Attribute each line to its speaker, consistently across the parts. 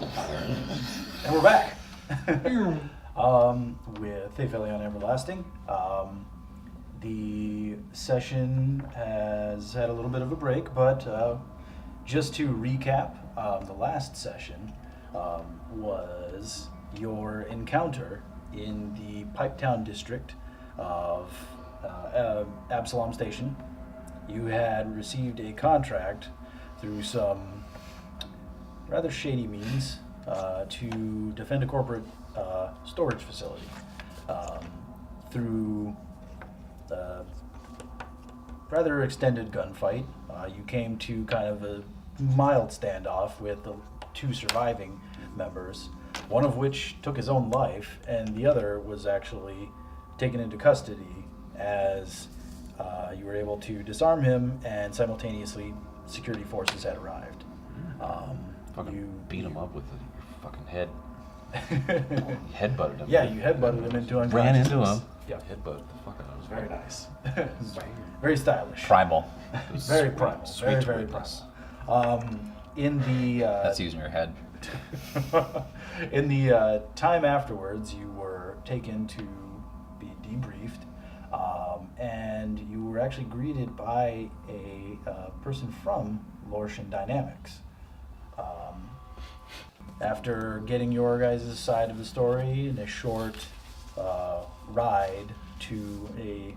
Speaker 1: And we're back with Aphelion Everlasting. The session has had a little bit of a break, but just to recap, the last session was your encounter in the Pipetown district of Absalom Station. You had received a contract through some rather shady means to defend a corporate storage facility through a rather extended gunfight. You came to kind of a mild standoff with the two surviving members, one of which took his own life, and the other was actually taken into custody as you were able to disarm him, and simultaneously security forces had arrived.
Speaker 2: You beat him up with your fucking head. You headbutted him.
Speaker 1: Yeah, you headbutted him into unconsciousness.
Speaker 2: Ran into him.
Speaker 1: Yeah.
Speaker 2: Headbutted the fuck out of him.
Speaker 1: It was very nice. Very stylish.
Speaker 3: Primal.
Speaker 1: Very primal.
Speaker 2: Sweet
Speaker 1: Very
Speaker 2: sweetness.
Speaker 1: primal. In the
Speaker 3: That's using your head.
Speaker 1: in the time afterwards, you were taken to be debriefed, and you were actually greeted by a person from Lorshan Dynamics. After getting your guys' side of the story in a short ride to a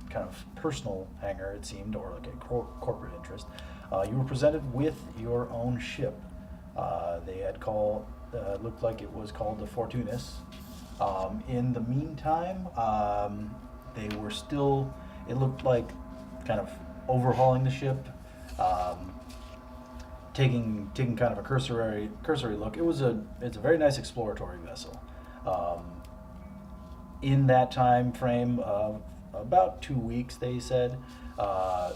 Speaker 1: kind of personal hangar, it seemed, or like a corporate interest, you were presented with your own ship. They had looked like it was called the Fortunis. In the meantime, they were still, it looked like, kind of overhauling the ship, taking kind of a cursory look. It's a very nice exploratory vessel. In that time frame of about 2 weeks, they said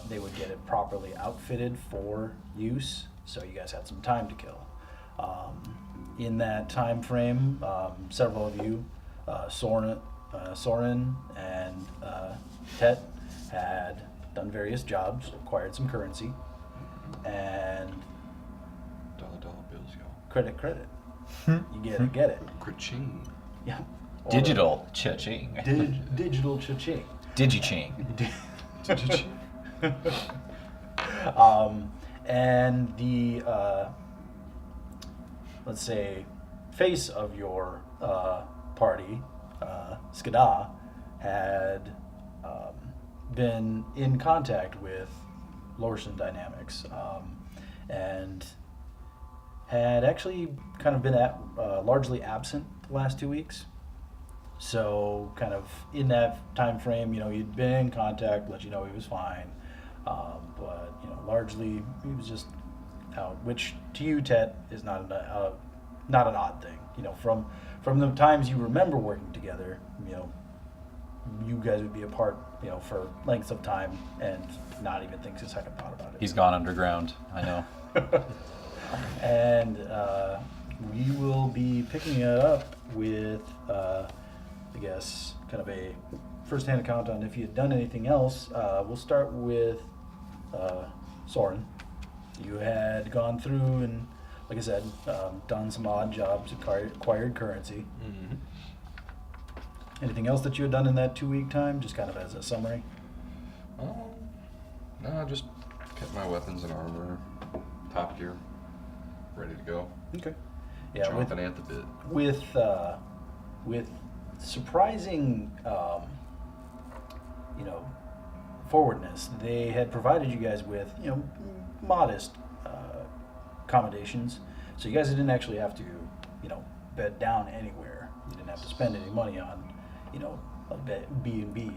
Speaker 1: they would get it properly outfitted for use. So you guys had some time to kill. In that time frame, several of you, Soren and Tet, had done various jobs, acquired some currency, and
Speaker 2: Dollar bills, yo.
Speaker 1: credit. You get it.
Speaker 2: Ka-ching.
Speaker 1: Yeah.
Speaker 3: Digital cha-ching.
Speaker 1: Digital cha-ching.
Speaker 3: Digi-ching.
Speaker 1: And the let's say face of your party, Skada, had been in contact with Lorshan Dynamics, and had actually kind of been largely absent the last 2 weeks. So kind of in that time frame, he'd been in contact, let you know he was fine, but largely he was just out, which to you, Tet, is not an odd thing. From the times you remember working together, you guys would be apart, for lengths of time and not even think a second thought about it.
Speaker 3: He's gone underground, I know.
Speaker 1: And we will be picking it up with, I guess, kind of a first-hand account on if you had done anything else. We'll start with Soren. You had gone through and, like I said, done some odd jobs, acquired currency.
Speaker 2: Mm-hmm.
Speaker 1: Anything else that you had done in that 2 week time, just kind of as a summary?
Speaker 2: No, I just kept my weapons and armor, top gear, ready to go.
Speaker 1: Okay. Yeah,
Speaker 2: Chomp Anantha bit.
Speaker 1: With surprising, forwardness, they had provided you guys with, modest accommodations. So you guys didn't actually have to, bed down anywhere. You didn't have to spend any money on, a B&B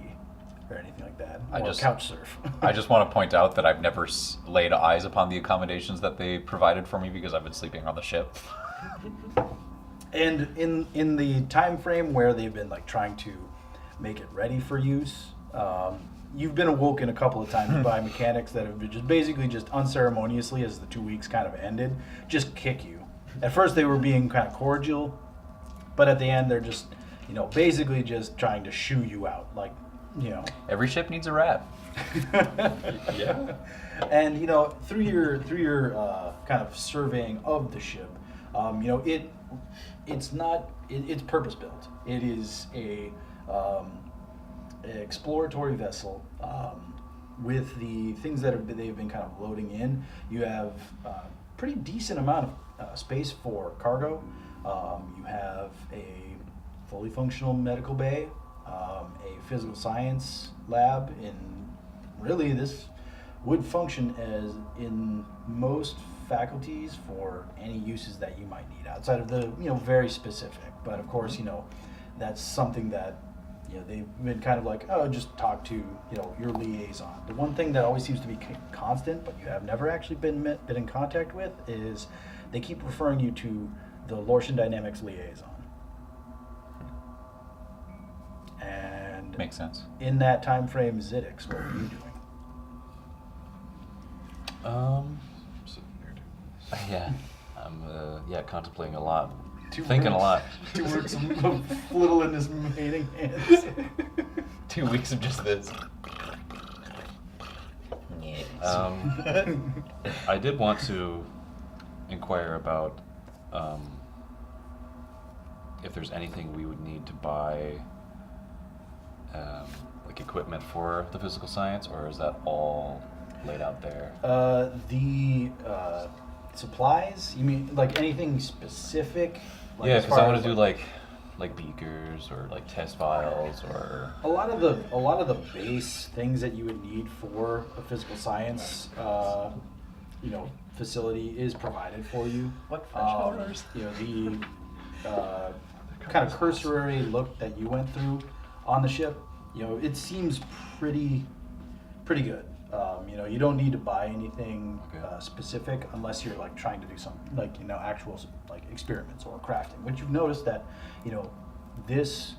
Speaker 1: or anything like that, or couch surf.
Speaker 3: I just want to point out that I've never laid eyes upon the accommodations that they provided for me because I've been sleeping on the ship.
Speaker 1: And in the time frame where they've been trying to make it ready for use, you've been awoken a couple of times by mechanics that have been just unceremoniously, as the 2 weeks kind of ended, just kick you. At first they were being kind of cordial, but at the end they're just, basically just trying to shoo you out,
Speaker 3: Every ship needs a rat.
Speaker 1: Yeah. And through your kind of surveying of the ship, It's not. It's purpose built. It is a exploratory vessel with the things that they've been kind of loading in. You have pretty decent amount of space for cargo. You have a fully functional medical bay, a physical science lab. Really, this would function as in most faculties for any uses that you might need outside of the very specific. But of course, that's something that they've been kind of like, oh, just talk to your liaison. The one thing that always seems to be constant, but you have never actually been in contact with, is they keep referring you to the Lortian Dynamics liaison. And
Speaker 3: Makes sense.
Speaker 1: in that time frame, Ziddix, what are you doing?
Speaker 2: Sitting there doing
Speaker 4: Yeah, I'm contemplating a lot,
Speaker 1: Two
Speaker 4: thinking a
Speaker 1: words.
Speaker 4: lot.
Speaker 1: 2 words of little in his remaining hands.
Speaker 4: 2 weeks of just this. I did want to inquire about if there's anything we would need to buy, like equipment for the physical science, or is that all laid out there?
Speaker 1: The supplies? You mean like anything specific? Like
Speaker 4: Yeah,
Speaker 1: as
Speaker 4: because I
Speaker 1: far
Speaker 4: want
Speaker 1: as,
Speaker 4: to do like beakers or like test vials or
Speaker 1: a lot of the base things that you would need for a physical science, facility is provided for you.
Speaker 3: Like fresh orders.
Speaker 1: The kind of cursory look that you went through on the ship, it seems pretty good. You don't need to buy anything
Speaker 4: Okay.
Speaker 1: specific unless you're like trying to do some actual like experiments or crafting. Which you've noticed that this,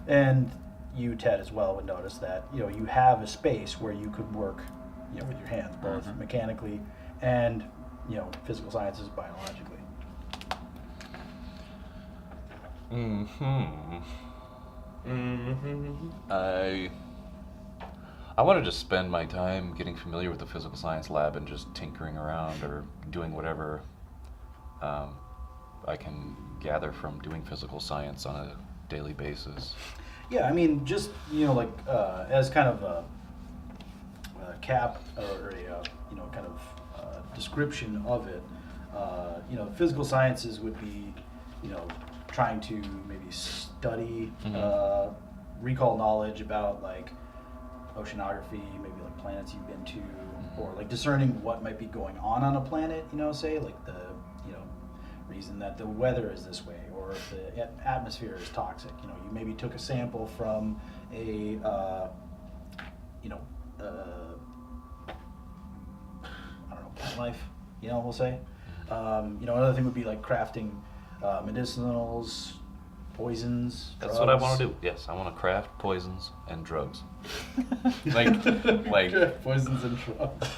Speaker 1: and you Ted as well would notice that you have a space where you could work with your hands, both
Speaker 3: Mhm.
Speaker 1: mechanically and physical sciences biologically.
Speaker 4: I want to just spend my time getting familiar with the physical science lab and just tinkering around or doing whatever I can gather from doing physical science on a daily basis.
Speaker 1: Yeah, I mean, just as kind of a cap or a kind of description of it. Physical sciences would be trying to maybe study, recall knowledge about like oceanography, maybe like planets you've been to, or like discerning what might be going on a planet. Say like the reason that the weather is this way, or if the atmosphere is toxic. You maybe took a sample from a I don't know, plant life. We'll say. Another thing would be like crafting medicinals, poisons.
Speaker 4: That's what I want to
Speaker 1: drugs.
Speaker 4: do. Yes, I want to craft poisons and drugs. like
Speaker 1: Poisons and drugs.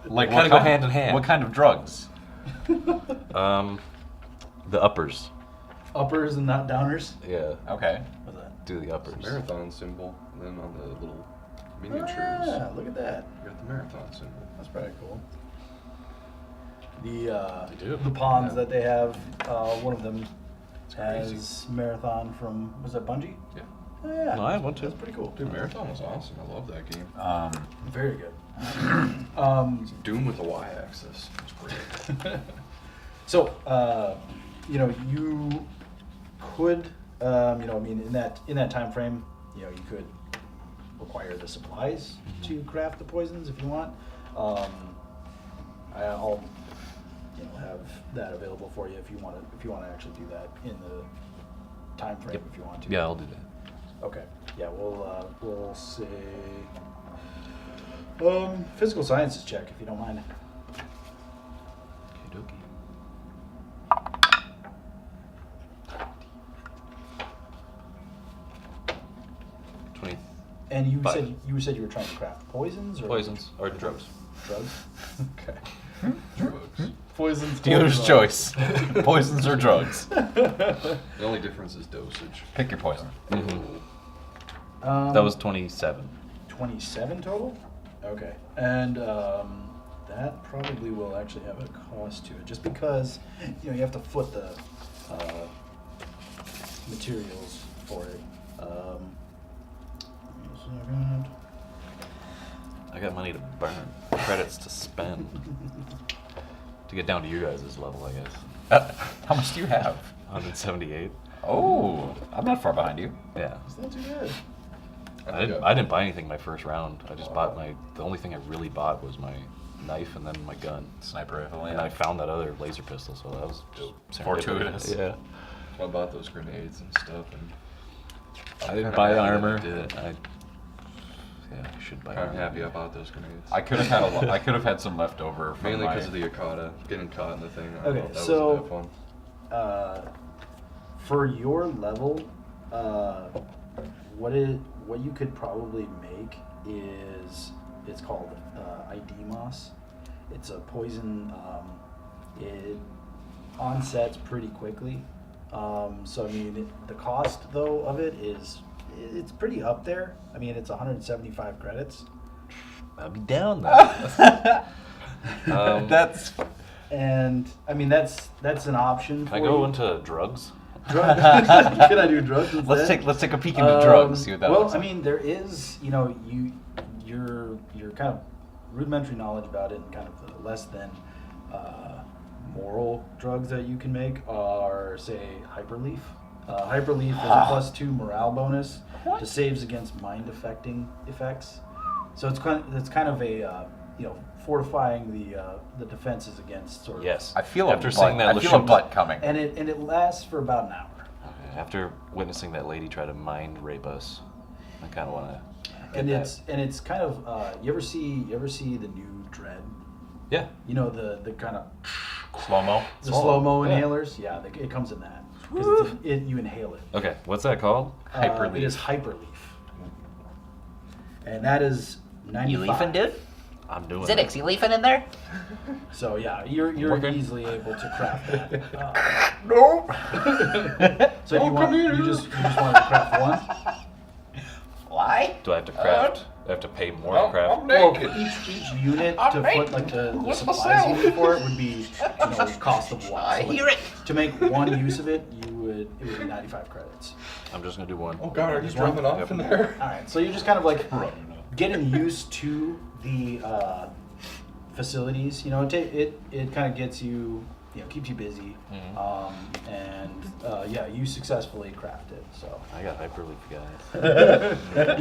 Speaker 4: like
Speaker 3: what
Speaker 4: kind of go
Speaker 3: kind-
Speaker 4: hand in hand.
Speaker 3: What kind of drugs?
Speaker 4: The uppers.
Speaker 1: Uppers and not downers.
Speaker 4: Yeah,
Speaker 3: Okay.
Speaker 1: What's that?
Speaker 4: do the
Speaker 2: it.
Speaker 4: uppers.
Speaker 2: Marathon symbol, and then on the little miniatures,
Speaker 1: Ah, look at that.
Speaker 2: you got the marathon symbol.
Speaker 1: That's pretty cool. The
Speaker 4: They do.
Speaker 1: the ponds
Speaker 2: Yeah.
Speaker 1: that they have, one of them
Speaker 2: crazy.
Speaker 1: has Marathon from, was that Bungie?
Speaker 2: Yeah.
Speaker 1: Oh yeah.
Speaker 4: No, I have one too.
Speaker 1: That's pretty cool.
Speaker 2: Dude, Marathon was awesome. I love that game.
Speaker 1: Very good.
Speaker 2: Doom with the Y-axis. It's great.
Speaker 1: So, you could, in that time frame, you could require the supplies to craft the poisons if you want. I'll, have that available for you if you want to actually do that in the time frame
Speaker 4: Yep.
Speaker 1: if you want to.
Speaker 4: Yeah, I'll do that.
Speaker 1: Okay. Yeah, we'll say physical sciences check if you don't mind.
Speaker 4: Okey-dokey.
Speaker 1: And you
Speaker 4: Five.
Speaker 1: said you were trying to craft poisons or
Speaker 4: Poisons or drugs.
Speaker 1: drugs? Okay.
Speaker 2: Drugs.
Speaker 1: Poisons. or
Speaker 3: Dealer's
Speaker 1: drugs.
Speaker 3: choice. Poisons or drugs.
Speaker 2: The only difference is dosage.
Speaker 3: Pick your poison.
Speaker 4: That was 27.
Speaker 1: 27 total. Okay. And that probably will actually have a cost to it, just because you have to foot the materials for it. Give me a second.
Speaker 4: I got money to burn, credits to spend. To get down to you guys' level, I guess.
Speaker 3: How much do you have?
Speaker 4: 178.
Speaker 3: Oh, I'm not far behind you.
Speaker 4: Yeah.
Speaker 1: It's not too bad.
Speaker 4: I didn't buy anything my first round. I just bought the only thing I really bought was my knife and then my gun.
Speaker 3: Sniper rifle,
Speaker 4: And I found that other laser pistol, so that was just
Speaker 3: Fortuitous.
Speaker 4: Yeah.
Speaker 2: I bought those grenades and stuff, and
Speaker 4: I didn't
Speaker 2: kinda
Speaker 4: buy
Speaker 2: happy
Speaker 4: armor.
Speaker 2: that I did.
Speaker 4: I should buy
Speaker 2: I'm
Speaker 4: armor.
Speaker 2: happy I bought those grenades.
Speaker 3: I could have had I could have had some left over from
Speaker 2: Mainly
Speaker 3: my...
Speaker 2: because of the Akata getting caught in the thing. I don't know
Speaker 1: Okay,
Speaker 2: if that
Speaker 1: so
Speaker 2: was that fun.
Speaker 1: for your level, what you could probably make is it's called ID moss. It's a poison. It onsets pretty quickly. So I mean, the cost though of it is it's pretty up there. I mean, it's 175 credits.
Speaker 4: I'll be down there.
Speaker 3: That's...
Speaker 1: And I mean that's an option.
Speaker 4: Can I
Speaker 1: for
Speaker 4: go
Speaker 1: you.
Speaker 4: into drugs?
Speaker 1: Drugs? Can I do drugs instead?
Speaker 3: Let's take a peek into drugs. See what that
Speaker 1: well,
Speaker 3: looks
Speaker 1: I
Speaker 3: like.
Speaker 1: mean, there is, your kind of rudimentary knowledge about it and kind of the less than moral drugs that you can make are, say, Hyperleaf. Hyperleaf is a +2 morale bonus to saves against mind affecting effects. So it's kind of a fortifying the defenses against sort of.
Speaker 4: Yes.
Speaker 3: I feel
Speaker 4: after
Speaker 3: a
Speaker 4: seeing
Speaker 3: butt,
Speaker 4: that
Speaker 3: I feel a
Speaker 4: Lashunta-
Speaker 3: butt coming.
Speaker 1: And it lasts for about an hour.
Speaker 4: After witnessing that lady try to mind rape us, I kind of want to.
Speaker 1: And it's kind of you ever see the new Dread?
Speaker 4: Yeah.
Speaker 1: You know the kind of
Speaker 3: Slow-mo.
Speaker 1: the slow-mo
Speaker 4: Yeah.
Speaker 1: inhalers. Yeah, it comes in that because you inhale it.
Speaker 4: Okay, what's that called?
Speaker 1: It is Hyperleaf, and that is 95.
Speaker 5: You leafing, dude?
Speaker 4: I'm doing
Speaker 5: Zidix, you leafing in there?
Speaker 1: So yeah, you're
Speaker 4: Working.
Speaker 1: easily able to craft that.
Speaker 3: No.
Speaker 1: So if you just want to craft one.
Speaker 5: Why?
Speaker 4: Do I have to craft? I have to pay more to craft?
Speaker 1: Well, each unit to put like the supplies unit for it would be cost of one.
Speaker 5: I
Speaker 1: So,
Speaker 5: hear
Speaker 1: like,
Speaker 5: it.
Speaker 1: to make one use of it, it would be 95 credits.
Speaker 4: I'm just gonna do one.
Speaker 2: Oh god, are you
Speaker 1: Just one?
Speaker 2: dropping off
Speaker 4: Yep.
Speaker 2: in there?
Speaker 1: All right, so you're just kind of like getting used to the facilities. It kind of gets you, keeps you busy, and you successfully craft it. So
Speaker 4: I got Hyperleaf, guys.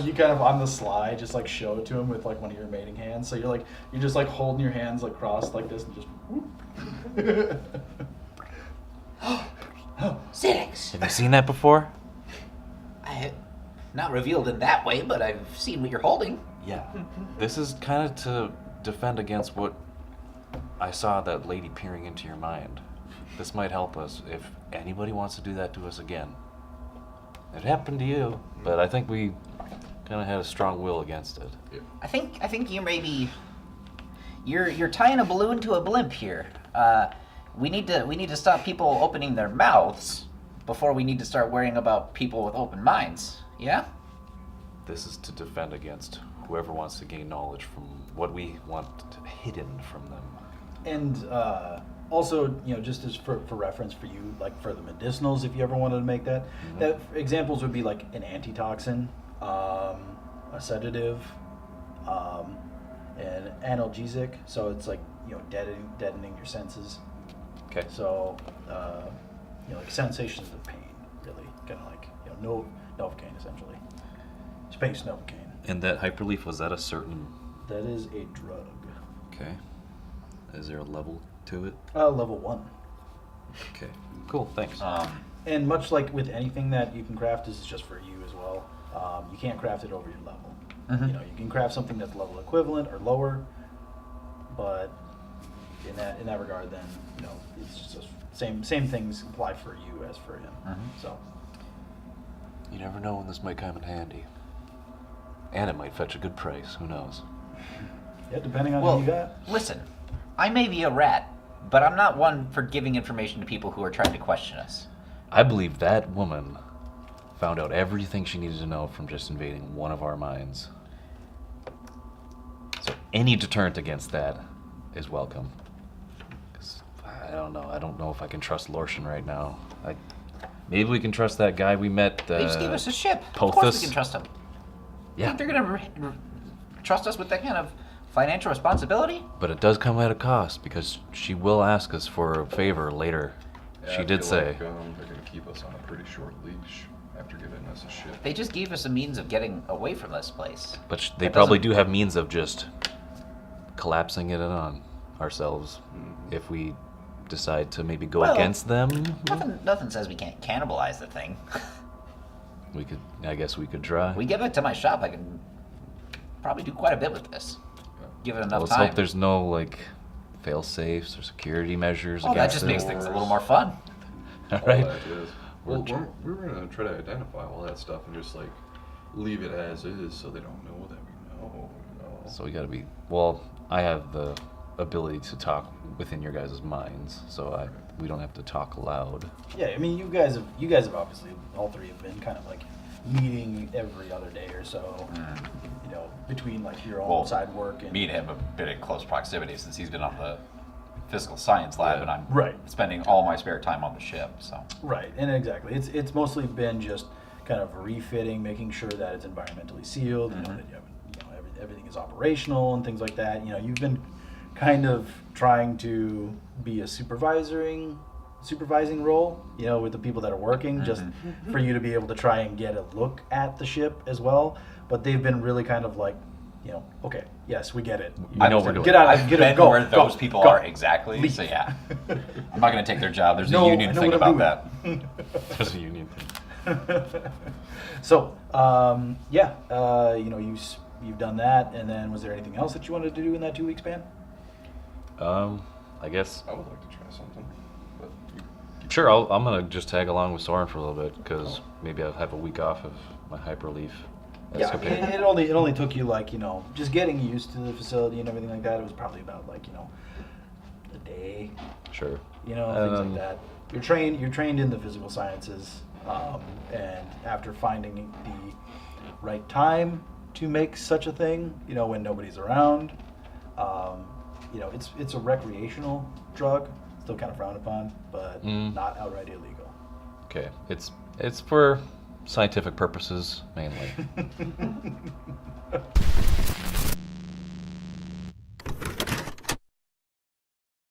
Speaker 1: you kind of on the sly just like show it to him with like one of your mating hands. So you're just like holding your hands like crossed like this and just. Whoop.
Speaker 5: Zidix.
Speaker 4: Have you seen that before?
Speaker 5: Not revealed in that way, but I've seen what you're holding.
Speaker 4: Yeah. This is kind of to defend against what I saw that lady peering into your mind. This might help us if anybody wants to do that to us again. It happened to you, but I think we kind of had a strong will against it.
Speaker 5: I think you maybe you're tying a balloon to a blimp here. We need to stop people opening their mouths before we need to start worrying about people with open minds. Yeah?
Speaker 4: This is to defend against whoever wants to gain knowledge from what we want hidden from them.
Speaker 1: And also, just as for reference for you, like for the medicinals, if you ever wanted to make that, that examples would be like an antitoxin, a sedative, an analgesic. So it's like deadening your senses.
Speaker 4: Okay.
Speaker 1: So like sensations of pain, really, kind of like Novocaine essentially. Space Novocaine.
Speaker 4: And that Hyperleaf, was that a certain...
Speaker 1: That is a drug.
Speaker 4: Okay. Is there a level to it?
Speaker 1: Level 1.
Speaker 4: Okay. Cool, thanks.
Speaker 1: And much like with anything that you can craft, this is just for you as well. You can't craft it over your level. You can craft something that's level equivalent or lower, but in that regard, then it's just the same things apply for you as for him. So
Speaker 4: You never know when this might come in handy. And it might fetch a good price, who knows?
Speaker 1: yeah, depending on
Speaker 5: Well,
Speaker 1: who you got.
Speaker 5: listen, I may be a rat, but I'm not one for giving information to people who are trying to question us.
Speaker 4: I believe that woman found out everything she needed to know from just invading one of our minds. So any deterrent against that is welcome. 'Cause I don't know. I don't know if I can trust Lorshan right now. Maybe we can trust that guy we met.
Speaker 5: They just gave us a ship. Of
Speaker 4: Pothos?
Speaker 5: course we can trust them.
Speaker 4: Yeah.
Speaker 5: Think they're gonna trust us with that kind of financial responsibility?
Speaker 4: But it does come at a cost because she will ask us for a favor later.
Speaker 2: Yeah,
Speaker 4: She
Speaker 2: I
Speaker 4: did
Speaker 2: feel
Speaker 4: say.
Speaker 2: like, they're gonna keep us on a pretty short leash after giving us a ship.
Speaker 5: They just gave us a means of getting away from this place.
Speaker 4: But they
Speaker 5: That
Speaker 4: probably
Speaker 5: doesn't-
Speaker 4: do have means of just collapsing it on ourselves
Speaker 2: Mhm.
Speaker 4: if we decide to maybe go
Speaker 5: Well,
Speaker 4: against them.
Speaker 5: Nothing says we can't cannibalize the thing.
Speaker 4: We could, I guess, we could try.
Speaker 5: We get back to my shop, I can probably do quite a bit with this. Give it enough
Speaker 4: Let's
Speaker 5: time.
Speaker 4: hope there's no like fail safes or security measures
Speaker 5: Oh, that
Speaker 4: against
Speaker 5: just
Speaker 4: it.
Speaker 5: makes things a little more fun.
Speaker 4: All
Speaker 2: All
Speaker 4: right.
Speaker 2: that is. Well, we were gonna try to identify all that stuff and just like leave it as is, so they don't know that we know.
Speaker 4: So we gotta be. Well, I have the ability to talk within your guys' minds, so we don't have to talk loud.
Speaker 1: Yeah, I mean, you guys have obviously, all three have been kind of like meeting every other day or so. You know, between like your own
Speaker 3: Well,
Speaker 1: side work and
Speaker 3: Me and him have been in close proximity since he's been on the physical science lab,
Speaker 4: Yeah.
Speaker 3: and I'm
Speaker 1: Right.
Speaker 3: spending all my spare time on the ship. So
Speaker 1: Right, and exactly. It's mostly been just kind of refitting, making sure that it's environmentally sealed, you know, that you have, everything is operational and things like that. You know, you've been kind of trying to be a supervising role, you know, with the people that are working, just for you to be able to try and get a look at the ship as well. But they've been really kind of like, you know, okay, yes, we get it.
Speaker 4: I know we're doing
Speaker 1: Get out
Speaker 3: I've
Speaker 1: of get
Speaker 3: been
Speaker 1: it, go,
Speaker 3: where
Speaker 1: go,
Speaker 3: those people
Speaker 1: go.
Speaker 3: are exactly.
Speaker 1: Leave.
Speaker 3: So yeah, I'm not going to take their job. There's
Speaker 1: No,
Speaker 3: a
Speaker 1: I
Speaker 3: union
Speaker 1: know
Speaker 3: thing
Speaker 1: what I'm
Speaker 3: about
Speaker 1: doing.
Speaker 3: that.
Speaker 4: There's a union thing.
Speaker 1: So, you know, you've done that, and then was there anything else that you wanted to do in that 2-week span?
Speaker 4: I guess.
Speaker 2: I would like to try something, but
Speaker 4: Sure, I'm gonna just tag along with Soren for a little bit because maybe I'll have a week off of my hyperleaf.
Speaker 1: Yeah, I mean, it only took you like, you know, just getting used to the facility and everything like that. It was probably about like, you know, a day,
Speaker 4: Sure.
Speaker 1: you know, things like that. You're trained in the physical sciences, and after finding the right time to make such a thing, you know, when nobody's around, you know, it's a recreational drug, still kind of frowned upon, but not outright illegal.
Speaker 4: Okay, it's for scientific purposes mainly.